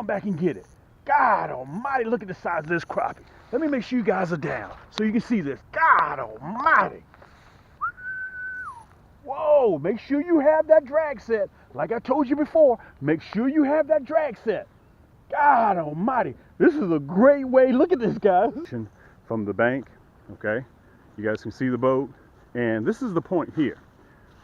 come back and get it. God almighty, look at the size of this crappie. Let me make sure you guys are down so you can see this. God almighty. Whoa, make sure you have that drag set. Like I told you before, make sure you have that drag set. God almighty. This is a great way. Look at this, guys. From the bank, okay? You guys can see the boat. And this is the point here.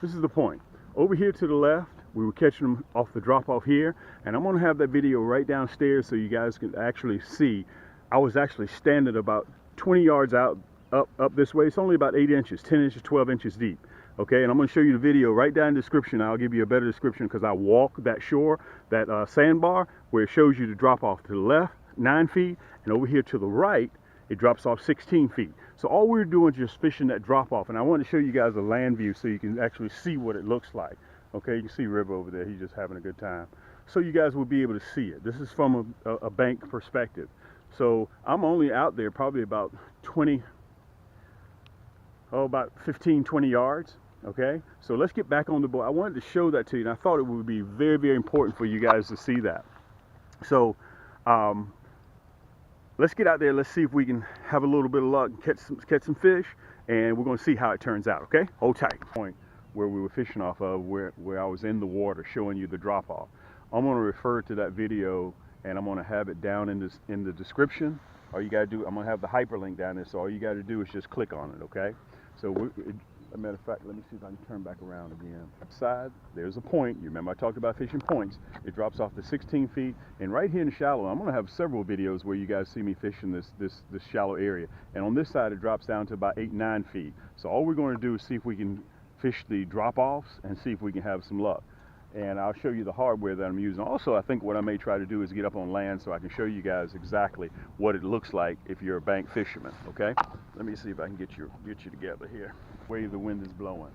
This is the point. Over here to the left, we were catching them off the drop off here. And I'm gonna have that video right downstairs so you guys can actually see. I was actually standing about 20 yards out, up this way. It's only about 8 inches, 10 inches, 12 inches deep. Okay, and I'm going to show you the video right down in the description. I'll give you a better description because I walk that shore, that sandbar, where it shows you the drop off to the left, 9 feet, and over here to the right, it drops off 16 feet. So all we're doing is just fishing that drop off, and I want to show you guys a land view so you can actually see what it looks like. Okay, you can see River over there. He's just having a good time. So you guys will be able to see it. This is from a bank perspective. So I'm only out there probably about 15, 20 yards. Okay, so let's get back on the boat. I wanted to show that to you, and I thought it would be very, very important for you guys to see that. So let's get out there. Let's see if we can have a little bit of luck and catch some fish, and we're going to see how it turns out. Okay, hold tight. Point where we were fishing off of, where I was in the water showing you the drop off. I'm going to refer to that video, and I'm going to have it down in the description. All you got to do, I'm going to have the hyperlink down there, so all you got to do is just click on it. Okay, so as a matter of fact, let me see if I can turn back around again. Side, there's a point. You remember I talked about fishing points. It drops off to 16 feet. And right here in the shallow, I'm going to have several videos where you guys see me fishing this shallow area. And on this side, it drops down to about 8, 9 feet. So all we're going to do is see if we can fish the drop-offs and see if we can have some luck. And I'll show you the hardware that I'm using. Also, I think what I may try to do is get up on land so I can show you guys exactly what it looks like if you're a bank fisherman, okay? Let me see if I can get you together here. Way the wind is blowing.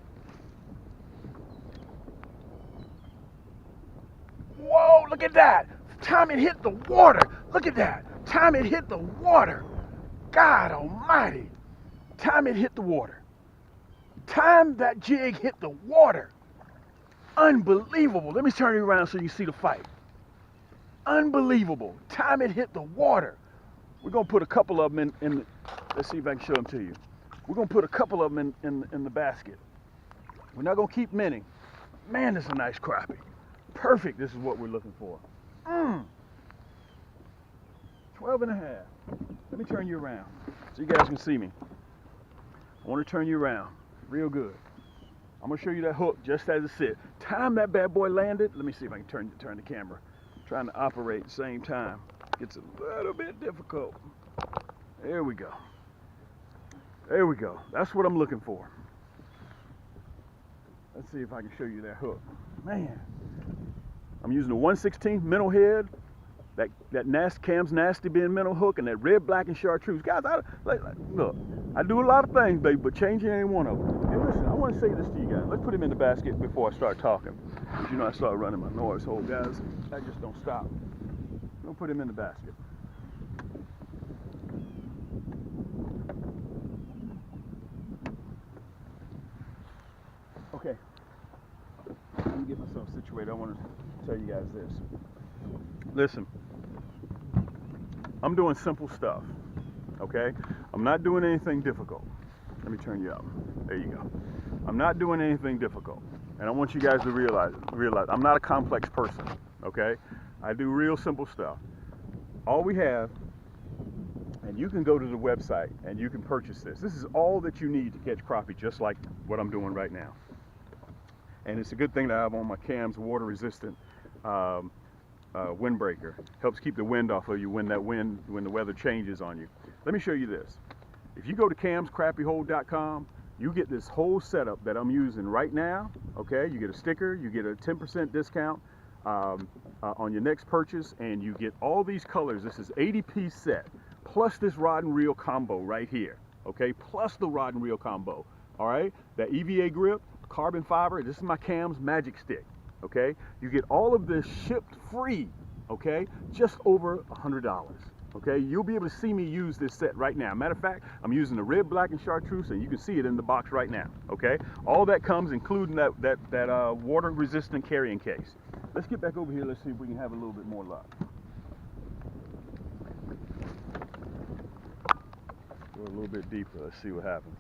Whoa, look at that. Time it hit the water. Look at that. Time it hit the water. God almighty. Time it hit the water. Time that jig hit the water. Unbelievable. Let me turn you around so you see the fight. Unbelievable. Time it hit the water. We're going to put a couple of them in the, let's see if I can show them to you. We're going to put a couple of them in the basket. We're not going to keep many. Man, this is a nice crappie. Perfect. This is what we're looking for. 12 and a half. Let me turn you around so you guys can see me. I want to turn you around real good. I'm going to show you that hook just as it sits. Time that bad boy landed. Let me see if I can turn the camera. I'm trying to operate at the same time. It's a little bit difficult. There we go. There we go. That's what I'm looking for. Let's see if I can show you that hook. Man, I'm using a 1/16 Minnow head. That Cam's Nasty Bin Minnow hook and that red, black, and chartreuse. Guys, look, I do a lot of things, baby, but changing ain't one of them. And listen, I want to say this to you guys. Let's put him in the basket before I start talking. Because you know I start running my noise hole, guys. I just don't stop. Don't put him in the basket. Okay. Let me get myself situated. I want to tell you guys this. Listen, I'm doing simple stuff, okay? I'm not doing anything difficult. Let me turn you up. There you go. I'm not doing anything difficult. And I want you guys to realize I'm not a complex person, okay? I do real simple stuff. All we have, and you can go to the website and you can purchase this. This is all that you need to catch crappie, just like what I'm doing right now. And it's a good thing to have on my cams, water resistant windbreaker. Helps keep the wind off of you when the weather changes on you. Let me show you this. If you go to camscrappiehold.com, you get this whole setup that I'm using right now. Okay, you get a sticker, you get a 10% discount on your next purchase, and you get all these colors. This is 80-piece set, plus this rod and reel combo right here. Okay, plus the rod and reel combo. All right, that EVA grip, carbon fiber. This is my Cam's Magic Stick. Okay, you get all of this shipped free. Okay, just over $100. Okay, you'll be able to see me use this set right now. Matter of fact, I'm using the red, black, and chartreuse, and you can see it in the box right now. Okay, all that comes including that water resistant carrying case. Let's get back over here. Let's see if we can have a little bit more luck. a little bit deeper. Let's see what happens.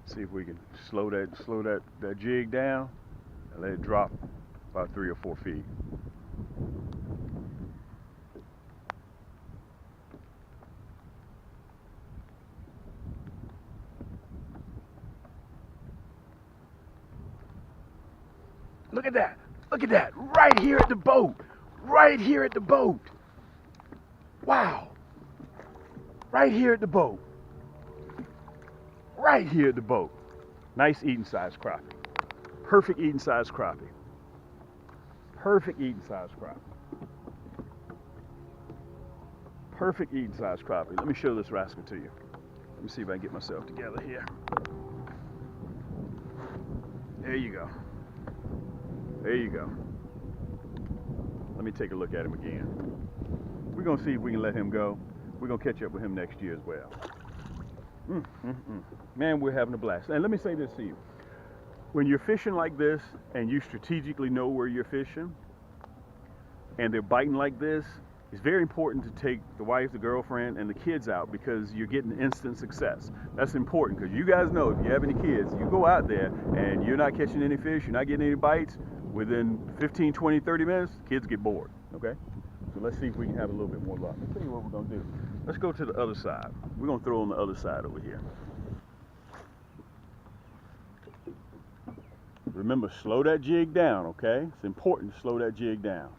See if we can slow that jig down and let it drop about 3 or 4 feet. Look at that. Look at that. Right here at the boat. Right here at the boat. Wow. Right here at the boat. Right here at the boat. Nice eating size crappie. Perfect eating size crappie. Perfect eating size crappie. Perfect eating size crappie. Let me show this rascal to you. Let me see if I can get myself together here. There you go. There you go. Let me take a look at him again. We're gonna see if we can let him go. We're gonna catch up with him next year as well. Man, we're having a blast. And let me say this to you. When you're fishing like this and you strategically know where you're fishing and they're biting like this, it's very important to take the wife, the girlfriend, and the kids out because you're getting instant success. That's important because you guys know if you have any kids, you go out there and you're not catching any fish, you're not getting any bites, within 15, 20, 30 minutes, kids get bored, okay? So let's see if we can have a little bit more luck. Let's tell you what we're gonna do. Let's go to the other side. We're gonna throw on the other side over here. Remember, slow that jig down, okay? It's important to slow that jig down.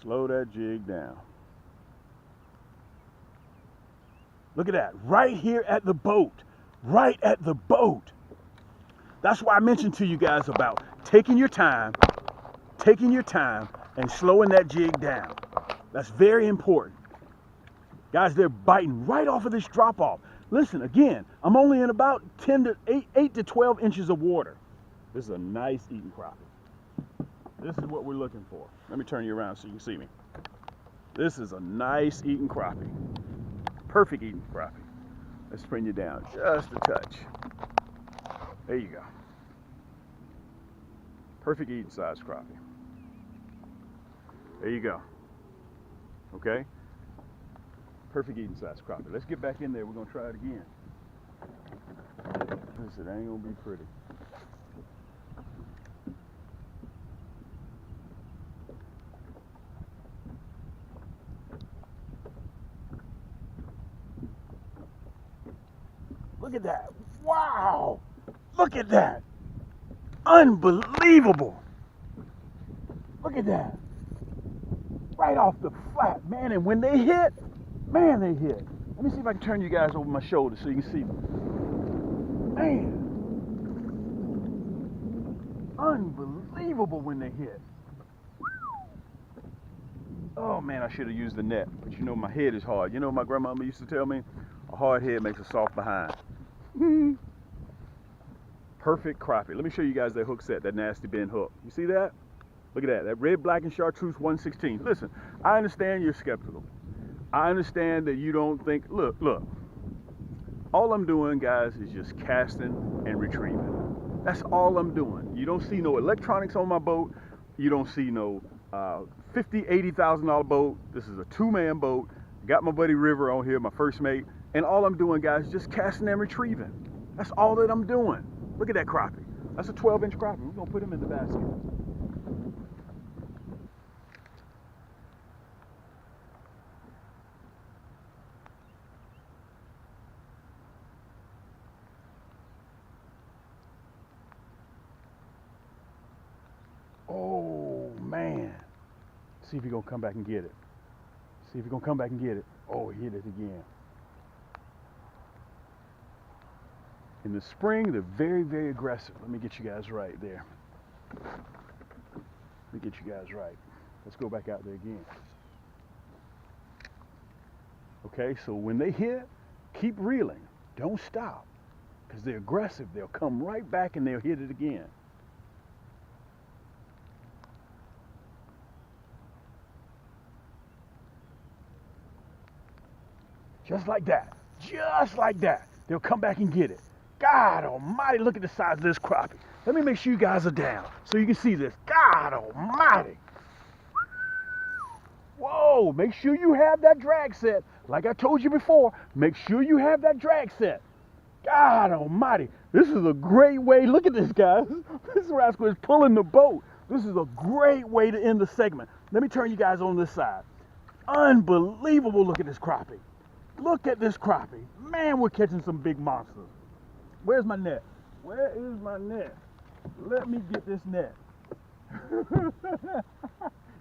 Slow that jig down. Look at that, right here at the boat, right at the boat. That's why I mentioned to you guys about taking your time and slowing that jig down. That's very important. Guys, they're biting right off of this drop off. Listen, again, I'm only in about 8 to 12 inches of water. This is a nice eating crappie. This is what we're looking for. Let me turn you around so you can see me. This is a nice eating crappie. Perfect eating crappie. Let's bring you down just a touch. There you go. Perfect eating size crappie. There you go. Okay? Perfect eating size crappie. Let's get back in there. We're going to try it again. Listen, it ain't going to be pretty. Look at that. Wow. Look at that. Unbelievable. Look at that. Right off the flat, man. And when they hit, man, they hit. Let me see if I can turn you guys over my shoulder so you can see me. Man. Unbelievable when they hit. Oh, man, I should have used the net. But you know, my head is hard. You know what my grandmama used to tell me? A hard head makes a soft behind. Perfect crappie. Let me show you guys that hook set, that nasty bend hook. You see that? Look at that. That red, black, and chartreuse 116. Listen, I understand you're skeptical. I understand that you don't think, look. All I'm doing, guys, is just casting and retrieving. That's all I'm doing. You don't see no electronics on my boat. You don't see no $50,000, $80,000 boat. This is a 2-man boat. Got my buddy River on here, my first mate. And all I'm doing, guys, is just casting and retrieving. That's all that I'm doing. Look at that crappie. That's a 12-inch crappie. We're going to put him in the basket. Oh, man. See if he's going to come back and get it. See if he's going to come back and get it. Oh, he hit it again. In the spring, they're very, very aggressive. Let me get you guys right there. Let me get you guys right. Let's go back out there again. Okay, so when they hit, keep reeling. Don't stop. Because they're aggressive. They'll come right back and they'll hit it again. Just like that. Just like that. They'll come back and get it. God almighty, look at the size of this crappie. Let me make sure you guys are down so you can see this. God almighty. Whoa, make sure you have that drag set. Like I told you before, make sure you have that drag set. God almighty. This is a great way. Look at this, guys. This rascal is pulling the boat. This is a great way to end the segment. Let me turn you guys on this side. Unbelievable. Look at this crappie. Look at this crappie. Man, we're catching some big monsters. Where's my net? Where is my net? Let me get this net.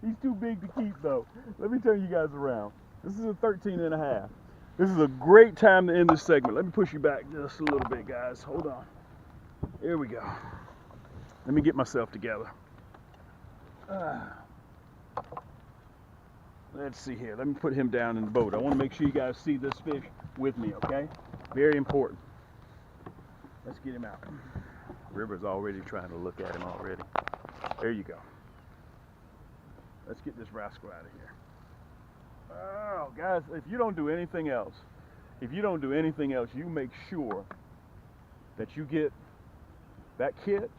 He's too big to keep though. Let me turn you guys around. This is a 13 and a half. This is a great time to end this segment. Let me push you back just a little bit, guys. Hold on. Here we go. Let me get myself together. Let's see here. Let me put him down in the boat. I want to make sure you guys see this fish with me, okay? Very important. Let's get him out. River's already trying to look at him already. There you go. Let's get this rascal out of here. Oh, guys, if you don't do anything else, you make sure that you get that kit.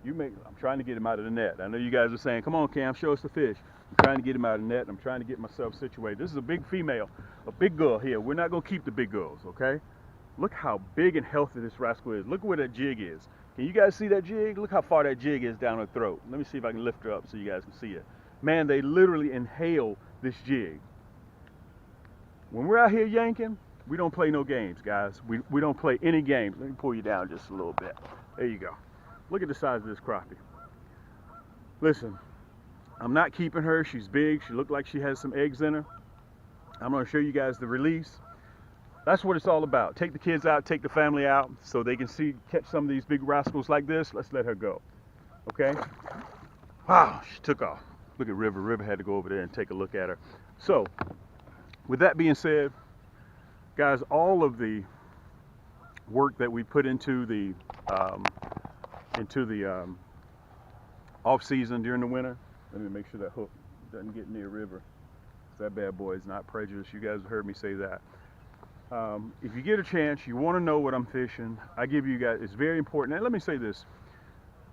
I'm trying to get him out of the net. I know you guys are saying, come on, Cam, show us the fish. I'm trying to get him out of the net. I'm trying to get myself situated. This is a big female, a big girl here. We're not going to keep the big girls, okay? Look how big and healthy this rascal is. Look where that jig is. Can you guys see that jig? Look how far that jig is down her throat. Let me see if I can lift her up so you guys can see it. Man, they literally inhale this jig. When we're out here yanking, we don't play no games, guys. We don't play any games. Let me pull you down just a little bit. There you go. Look at the size of this crappie. Listen, I'm not keeping her. She's big. She looked like she has some eggs in her. I'm going to show you guys the release. That's what it's all about. Take the kids out, take the family out so they can catch some of these big rascals like this. Let's let her go. Okay? Wow, she took off. Look at River. River had to go over there and take a look at her. So, with that being said, guys, all of the work that we put into the off season during the winter. Let me make sure that hook doesn't get near River. That bad boy is not prejudiced. You guys have heard me say that. If you get a chance, you want to know what I'm fishing, I give you guys, it's very important. And let me say this,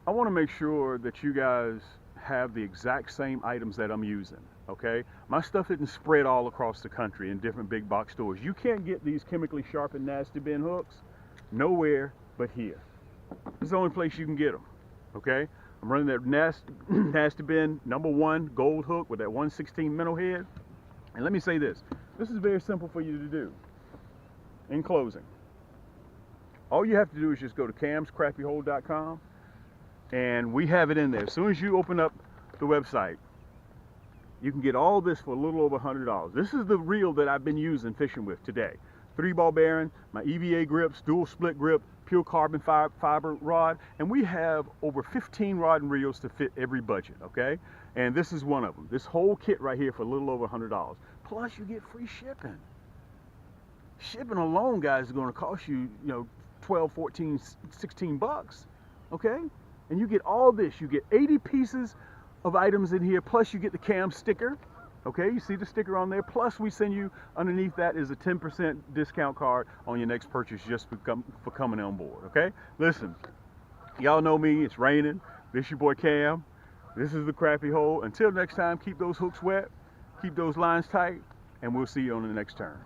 I want to make sure that you guys have the exact same items that I'm using, okay? My stuff isn't spread all across the country in different big box stores. You can't get these chemically sharpened nasty bin hooks nowhere but here. This is the only place you can get them, okay? I'm running that nasty bin #1 gold hook with that 1/16 minnow head. And let me say this is very simple for you to do. In closing, all you have to do is just go to camscrappiehold.com and we have it in there. As soon as you open up the website, you can get all this for a little over $100. This is the reel that I've been using fishing with today. 3-ball bearing, my EVA grips, dual split grip, pure carbon fiber rod, and we have over 15 rod and reels to fit every budget, okay? And this is one of them. This whole kit right here for a little over $100. Plus you get free shipping. Shipping alone, guys, is going to cost you, 12, 14, 16 bucks, okay? And you get all this. You get 80 pieces of items in here, plus you get the Cam sticker, okay? You see the sticker on there, plus we send you, underneath that is a 10% discount card on your next purchase just for coming on board, okay? Listen, y'all know me, it's raining. This your boy Cam. This is the Crappie Hole. Until next time, keep those hooks wet, keep those lines tight, and we'll see you on the next turn.